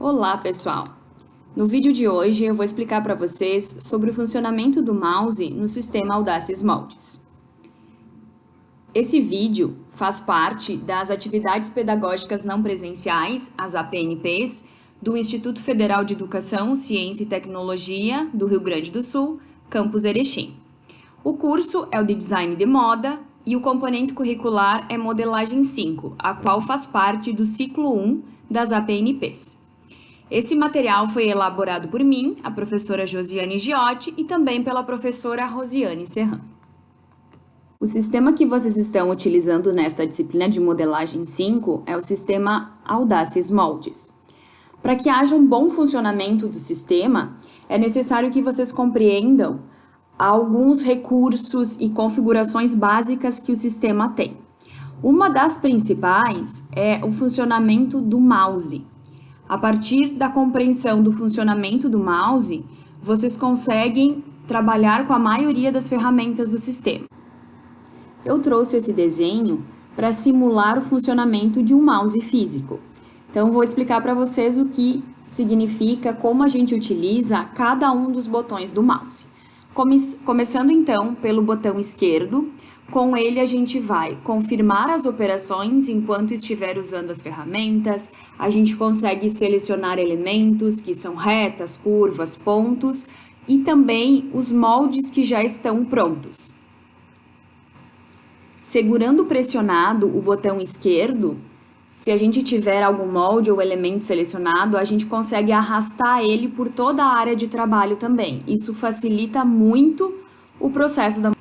Olá, pessoal! No vídeo de hoje eu vou explicar para vocês sobre o funcionamento do mouse no sistema Audaces Moldes. Esse vídeo faz parte das atividades pedagógicas não presenciais, as APNPs, do Instituto Federal de Educação, Ciência e Tecnologia do Rio Grande do Sul, Campus Erechim. O curso é o de Design de Moda e o componente curricular é Modelagem 5, a qual faz parte do ciclo 1 das APNPs. Esse material foi elaborado por mim, a professora Josiane Giotti, e também pela professora Rosiane Serran. O sistema que vocês estão utilizando nesta disciplina de Modelagem 5 é o sistema Audaces Moldes. Para que haja um bom funcionamento do sistema, é necessário que vocês compreendam alguns recursos e configurações básicas que o sistema tem. Uma das principais é o funcionamento do mouse. A partir da compreensão do funcionamento do mouse, vocês conseguem trabalhar com a maioria das ferramentas do sistema. Eu trouxe esse desenho para simular o funcionamento de um mouse físico. Então, vou explicar para vocês o que significa, como a gente utiliza cada um dos botões do mouse. Começando então pelo botão esquerdo, com ele a gente vai confirmar as operações enquanto estiver usando as ferramentas, a gente consegue selecionar elementos que são retas, curvas, pontos e também os moldes que já estão prontos. Segurando pressionado o botão esquerdo, se a gente tiver algum molde ou elemento selecionado, a gente consegue arrastar ele por toda a área de trabalho também. Isso facilita muito o processo da...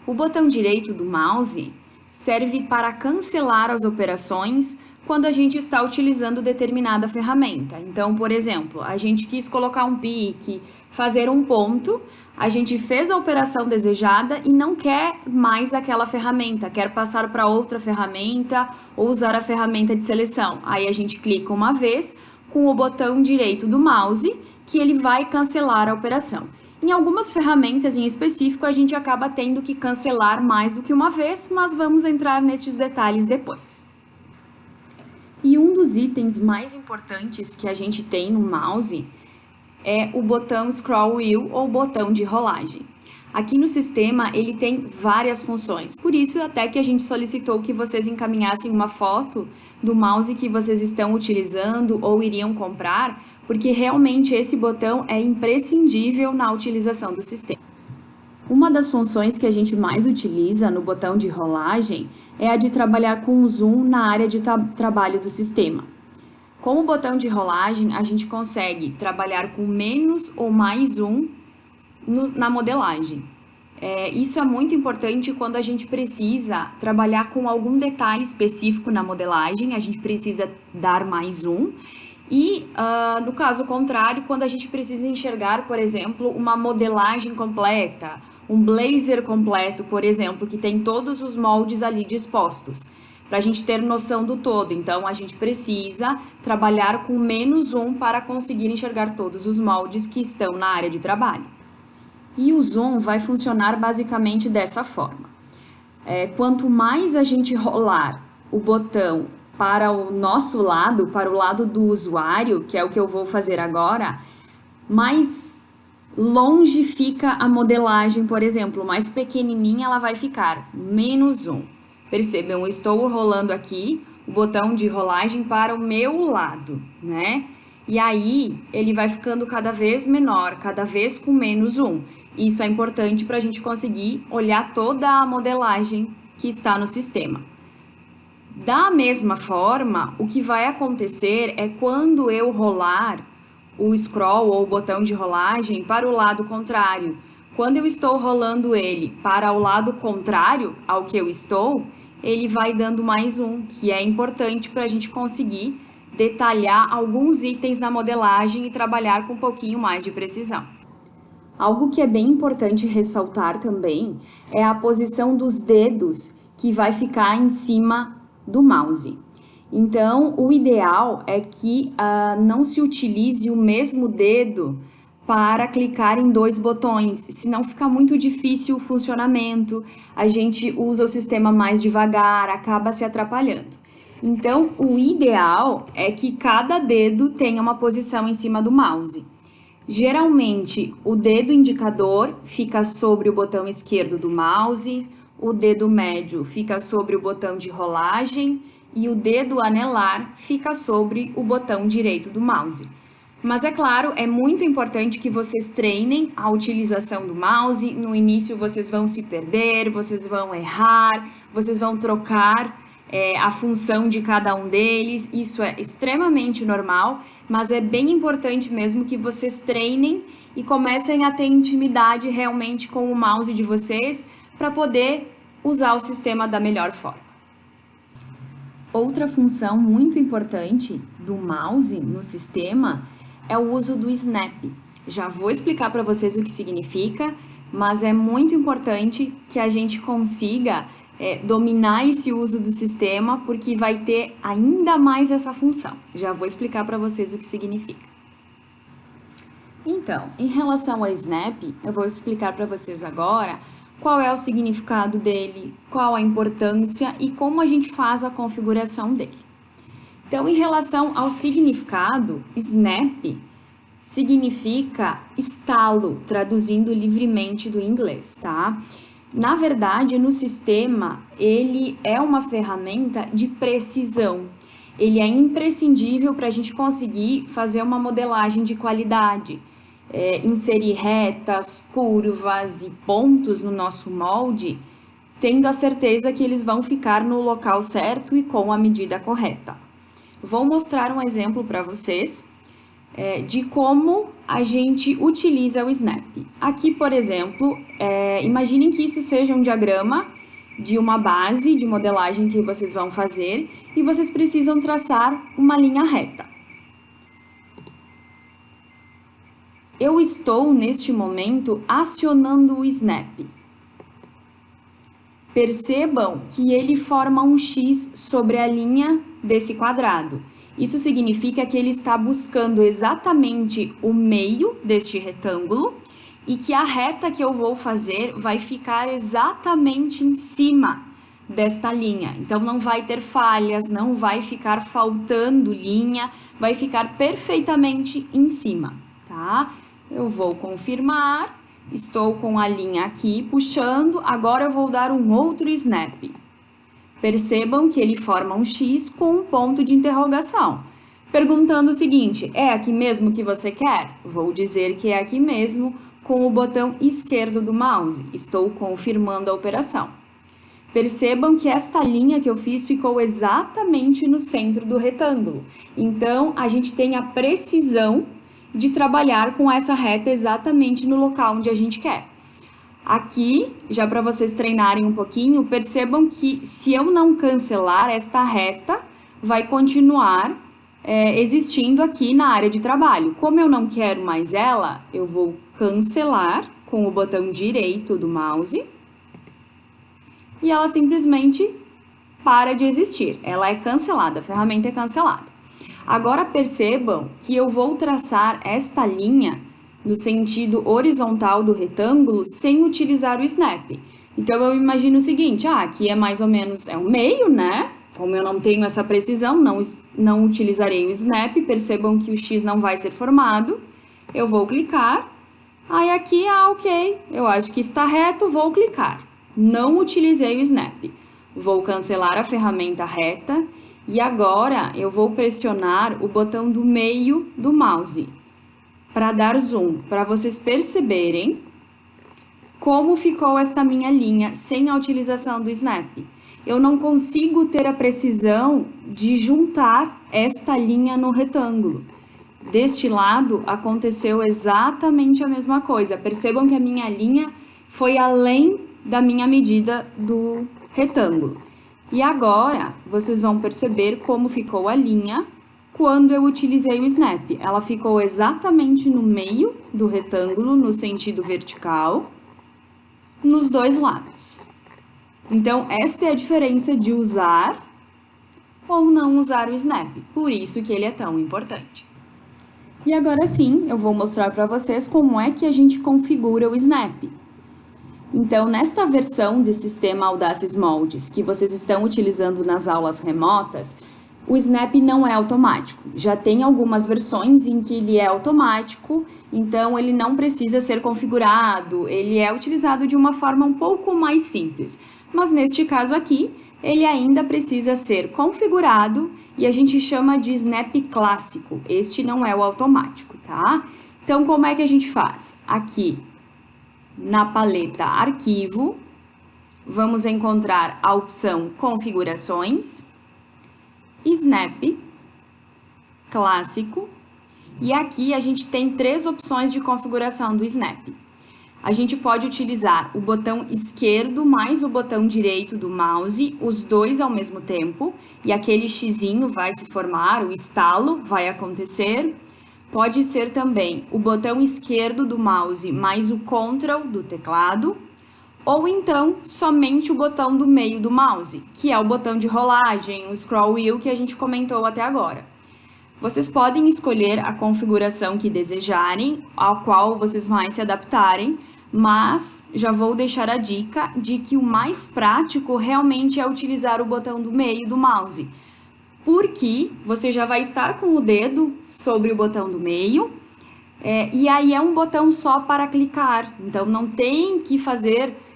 O botão direito do mouse serve para cancelar as operações quando a gente está utilizando determinada ferramenta. Então, por exemplo, a gente quis colocar um pique, fazer um ponto, a gente fez a operação desejada e não quer mais aquela ferramenta, quer passar para outra ferramenta ou usar a ferramenta de seleção. Aí a gente clica uma vez com o botão direito do mouse que ele vai cancelar a operação. Em algumas ferramentas em específico, a gente acaba tendo que cancelar mais do que uma vez, mas vamos entrar nestes detalhes depois. E um dos itens mais importantes que a gente tem no mouse é o botão Scroll Wheel ou botão de rolagem. Aqui no sistema ele tem várias funções, por isso até que a gente solicitou que vocês encaminhassem uma foto do mouse que vocês estão utilizando ou iriam comprar, porque realmente esse botão é imprescindível na utilização do sistema. Uma das funções que a gente mais utiliza no botão de rolagem é a de trabalhar com o zoom na área de trabalho do sistema. Com o botão de rolagem, a gente consegue trabalhar com menos ou mais zoom na modelagem. Isso é muito importante quando a gente precisa trabalhar com algum detalhe específico na modelagem, a gente precisa dar mais zoom. E, no caso contrário, quando a gente precisa enxergar, por exemplo, uma modelagem completa, um blazer completo, por exemplo, que tem todos os moldes ali dispostos, para a gente ter noção do todo. Então, a gente precisa trabalhar com menos zoom para conseguir enxergar todos os moldes que estão na área de trabalho. E o zoom vai funcionar basicamente dessa forma. Quanto mais a gente rolar o botão para o nosso lado, para o lado do usuário, que é o que eu vou fazer agora, mais longe fica a modelagem, por exemplo, mais pequenininha ela vai ficar, menos zoom. Percebam, eu estou rolando aqui o botão de rolagem para o meu lado, né? E aí, ele vai ficando cada vez menor, cada vez com menos zoom. Isso é importante para a gente conseguir olhar toda a modelagem que está no sistema. Da mesma forma, o que vai acontecer é quando eu rolar o scroll ou o botão de rolagem para o lado contrário. Quando eu estou rolando ele para o lado contrário ao que eu estou, ele vai dando mais um, que é importante para a gente conseguir detalhar alguns itens na modelagem e trabalhar com um pouquinho mais de precisão. Algo que é bem importante ressaltar também é a posição dos dedos que vai ficar em cima do mouse. Então, o ideal é que não se utilize o mesmo dedo para clicar em dois botões, senão fica muito difícil o funcionamento, a gente usa o sistema mais devagar, acaba se atrapalhando. Então, o ideal é que cada dedo tenha uma posição em cima do mouse. Geralmente, o dedo indicador fica sobre o botão esquerdo do mouse, o dedo médio fica sobre o botão de rolagem e o dedo anelar fica sobre o botão direito do mouse. Mas é claro, é muito importante que vocês treinem a utilização do mouse. No início vocês vão se perder, vocês vão errar, vocês vão trocar a função de cada um deles. Isso é extremamente normal, mas é bem importante mesmo que vocês treinem e comecem a ter intimidade realmente com o mouse de vocês para poder usar o sistema da melhor forma. Outra função muito importante do mouse no sistema é o uso do snap. Já vou explicar para vocês o que significa, mas é muito importante que a gente consiga dominar esse uso do sistema, porque vai ter ainda mais essa função. Já vou explicar para vocês o que significa. Então, em relação ao snap, eu vou explicar para vocês agora qual é o significado dele, qual a importância e como a gente faz a configuração dele. Então, em relação ao significado, snap significa estalo, traduzindo livremente do inglês, tá? Na verdade, no sistema, ele é uma ferramenta de precisão. Ele é imprescindível para a gente conseguir fazer uma modelagem de qualidade, inserir retas, curvas e pontos no nosso molde, tendo a certeza que eles vão ficar no local certo e com a medida correta. Vou mostrar um exemplo para vocês de como a gente utiliza o snap. Aqui, por exemplo, imaginem que isso seja um diagrama de uma base de modelagem que vocês vão fazer e vocês precisam traçar uma linha reta. Eu estou, neste momento, acionando o snap. Percebam que ele forma um X sobre a linha desse quadrado. Isso significa que ele está buscando exatamente o meio deste retângulo e que a reta que eu vou fazer vai ficar exatamente em cima desta linha. Então, não vai ter falhas, não vai ficar faltando linha, vai ficar perfeitamente em cima, tá? Eu vou confirmar, estou com a linha aqui puxando, agora eu vou dar um outro snap. Percebam que ele forma um X com um ponto de interrogação, perguntando o seguinte: é aqui mesmo que você quer? Vou dizer que é aqui mesmo com o botão esquerdo do mouse. Estou confirmando a operação. Percebam que esta linha que eu fiz ficou exatamente no centro do retângulo. Então, a gente tem a precisão de trabalhar com essa reta exatamente no local onde a gente quer. Aqui, já para vocês treinarem um pouquinho, percebam que se eu não cancelar esta reta, vai continuar existindo aqui na área de trabalho. Como eu não quero mais ela, eu vou cancelar com o botão direito do mouse e ela simplesmente para de existir. Ela é cancelada, a ferramenta é cancelada. Agora percebam que eu vou traçar esta linha no sentido horizontal do retângulo sem utilizar o snap. Então, eu imagino o seguinte, aqui é mais ou menos, o meio, né? Como eu não tenho essa precisão, não utilizarei o snap, percebam que o X não vai ser formado. Eu vou clicar, aí aqui, ok, eu acho que está reto, vou clicar. Não utilizei o snap. Vou cancelar a ferramenta reta e agora eu vou pressionar o botão do meio do mouse para dar zoom, para vocês perceberem como ficou esta minha linha sem a utilização do snap. Eu não consigo ter a precisão de juntar esta linha no retângulo. Deste lado, aconteceu exatamente a mesma coisa. Percebam que a minha linha foi além da minha medida do retângulo. E agora, vocês vão perceber como ficou a linha quando eu utilizei o snap. Ela ficou exatamente no meio do retângulo, no sentido vertical, nos dois lados. Então, esta é a diferença de usar ou não usar o snap. Por isso que ele é tão importante. E agora sim, eu vou mostrar para vocês como é que a gente configura o snap. Então, nesta versão de sistema Audaces Moldes que vocês estão utilizando nas aulas remotas, O Snap não é automático. Já tem algumas versões em que ele é automático, então ele não precisa ser configurado, ele é utilizado de uma forma um pouco mais simples. Mas neste caso aqui, ele ainda precisa ser configurado e a gente chama de Snap clássico. Este não é o automático, tá? Então, como é que a gente faz? Aqui na paleta Arquivo, vamos encontrar a opção Configurações, Snap, Clássico, e aqui a gente tem 3 opções de configuração do Snap. A gente pode utilizar o botão esquerdo mais o botão direito do mouse, os dois ao mesmo tempo, e aquele xizinho vai se formar, o estalo vai acontecer. Pode ser também o botão esquerdo do mouse mais o Ctrl do teclado, ou então somente o botão do meio do mouse, que é o botão de rolagem, o scroll wheel que a gente comentou até agora. Vocês podem escolher a configuração que desejarem, a qual vocês mais se adaptarem, mas já vou deixar a dica de que o mais prático realmente é utilizar o botão do meio do mouse, porque você já vai estar com o dedo sobre o botão do meio, e aí é um botão só para clicar, então não tem que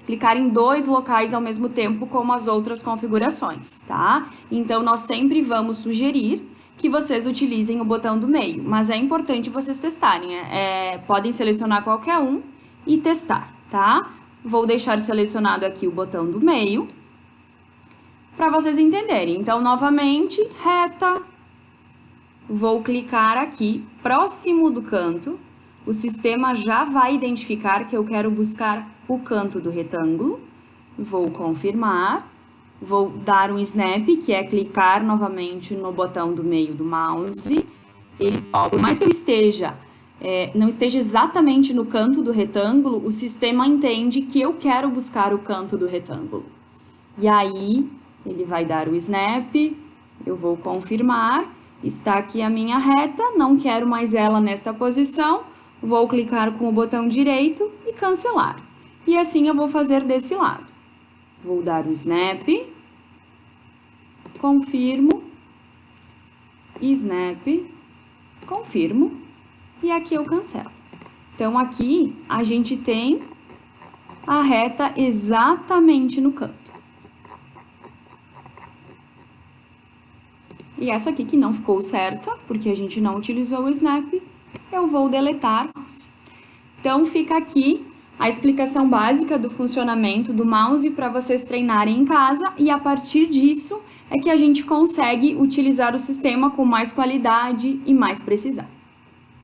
clicar em 2 locais ao mesmo tempo como as outras configurações, tá? Então nós sempre vamos sugerir que vocês utilizem o botão do meio, mas é importante vocês testarem, podem selecionar qualquer um e testar, tá? Vou deixar selecionado aqui o botão do meio, para vocês entenderem. Então, novamente, reta, vou clicar aqui, próximo do canto, o sistema já vai identificar que eu quero buscar o canto do retângulo, vou confirmar, vou dar um snap, que é clicar novamente no botão do meio do mouse, por mais que eu não esteja exatamente no canto do retângulo, o sistema entende que eu quero buscar o canto do retângulo. E aí, ele vai dar o snap, eu vou confirmar, está aqui a minha reta, não quero mais ela nesta posição, vou clicar com o botão direito e cancelar. E assim eu vou fazer desse lado. Vou dar o snap, confirmo, snap, confirmo, e aqui eu cancelo. Então, aqui a gente tem a reta exatamente no canto. E essa aqui que não ficou certa, porque a gente não utilizou o snap, eu vou deletar. Então, fica aqui a explicação básica do funcionamento do mouse para vocês treinarem em casa, e a partir disso é que a gente consegue utilizar o sistema com mais qualidade e mais precisão.